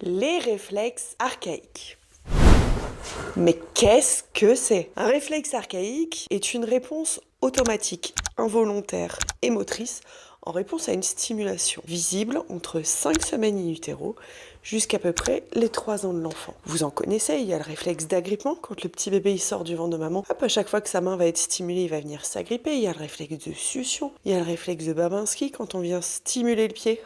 Les réflexes archaïques. Mais qu'est-ce que c'est? Un réflexe archaïque est une réponse automatique, involontaire et motrice en réponse à une stimulation visible entre 5 semaines in utero jusqu'à peu près les 3 ans de l'enfant. Vous en connaissez, il y a le réflexe d'agrippement, quand le petit bébé il sort du ventre de maman, hop, à chaque fois que sa main va être stimulée, il va venir s'agripper. Il y a le réflexe de succion, il y a le réflexe de Babinski, quand on vient stimuler le pied,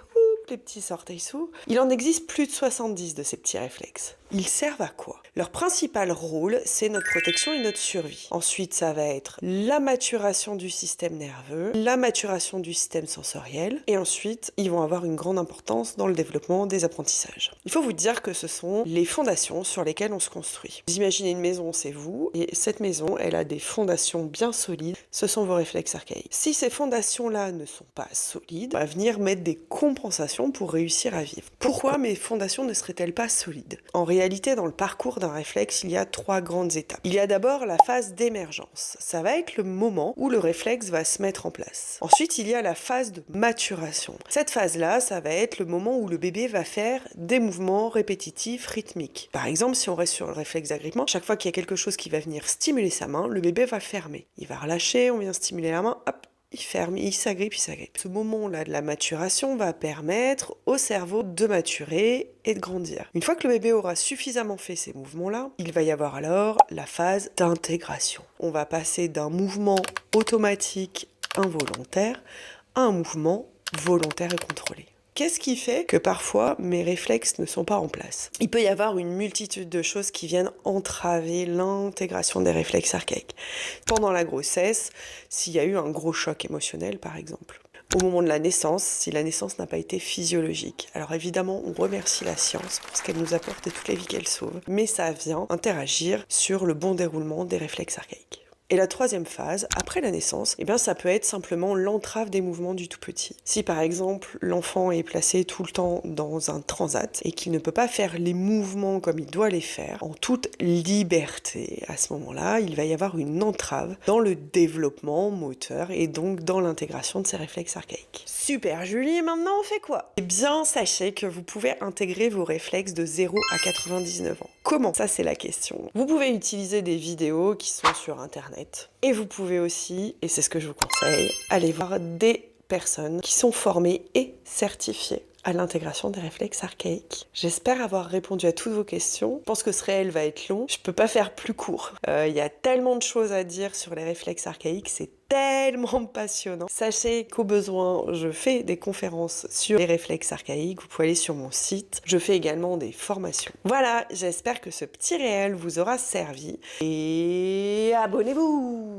les petits orteils s'ouvrent. Il en existe plus de 70 de ces petits réflexes. Ils servent à quoi? Leur principal rôle, c'est notre protection et notre survie. Ensuite, ça va être la maturation du système nerveux, la maturation du système sensoriel, et ensuite, ils vont avoir une grande importance dans le développement des apprentissages. Il faut vous dire que ce sont les fondations sur lesquelles on se construit. Vous imaginez une maison, c'est vous, et cette maison, elle a des fondations bien solides, ce sont vos réflexes archaïques. Si ces fondations-là ne sont pas solides, on va venir mettre des compensations pour réussir à vivre. Pourquoi mes fondations ne seraient-elles pas solides? En réalité, dans le parcours d'un réflexe, il y a 3 grandes étapes. Il y a d'abord la phase d'émergence. Ça va être le moment où le réflexe va se mettre en place. Ensuite, il y a la phase de maturation. Cette phase-là, ça va être le moment où le bébé va faire des mouvements répétitifs, rythmiques. Par exemple, si on reste sur le réflexe d'agrippement, chaque fois qu'il y a quelque chose qui va venir stimuler sa main, le bébé va fermer. Il va relâcher, on vient stimuler la main, hop, il ferme, il s'agrippe, il s'agrippe. Ce moment-là de la maturation va permettre au cerveau de maturer et de grandir. Une fois que le bébé aura suffisamment fait ces mouvements-là, il va y avoir alors la phase d'intégration. On va passer d'un mouvement automatique involontaire à un mouvement volontaire et contrôlé. Qu'est-ce qui fait que parfois mes réflexes ne sont pas en place? Il peut y avoir une multitude de choses qui viennent entraver l'intégration des réflexes archaïques. Pendant la grossesse, s'il y a eu un gros choc émotionnel par exemple. Au moment de la naissance, si la naissance n'a pas été physiologique. Alors évidemment, on remercie la science pour ce qu'elle nous apporte et toutes les vies qu'elle sauve, mais ça vient interagir sur le bon déroulement des réflexes archaïques. Et la troisième phase, après la naissance, eh bien, ça peut être simplement l'entrave des mouvements du tout petit. Si par exemple l'enfant est placé tout le temps dans un transat et qu'il ne peut pas faire les mouvements comme il doit les faire, en toute liberté, à ce moment-là, il va y avoir une entrave dans le développement moteur et donc dans l'intégration de ces réflexes archaïques. Super Julie, maintenant on fait quoi? Eh bien, sachez que vous pouvez intégrer vos réflexes de 0 à 99 ans. Comment? Ça c'est la question. Vous pouvez utiliser des vidéos qui sont sur internet. Et vous pouvez aussi, et c'est ce que je vous conseille, aller voir des personnes qui sont formées et certifiées à l'intégration des réflexes archaïques. J'espère avoir répondu à toutes vos questions. Je pense que ce réel va être long. Je peux pas faire plus court. Il y a tellement de choses à dire sur les réflexes archaïques, c'est tellement passionnant. Sachez qu'au besoin, je fais des conférences sur les réflexes archaïques. Vous pouvez aller sur mon site. Je fais également des formations. Voilà, j'espère que ce petit réel vous aura servi. Et abonnez-vous!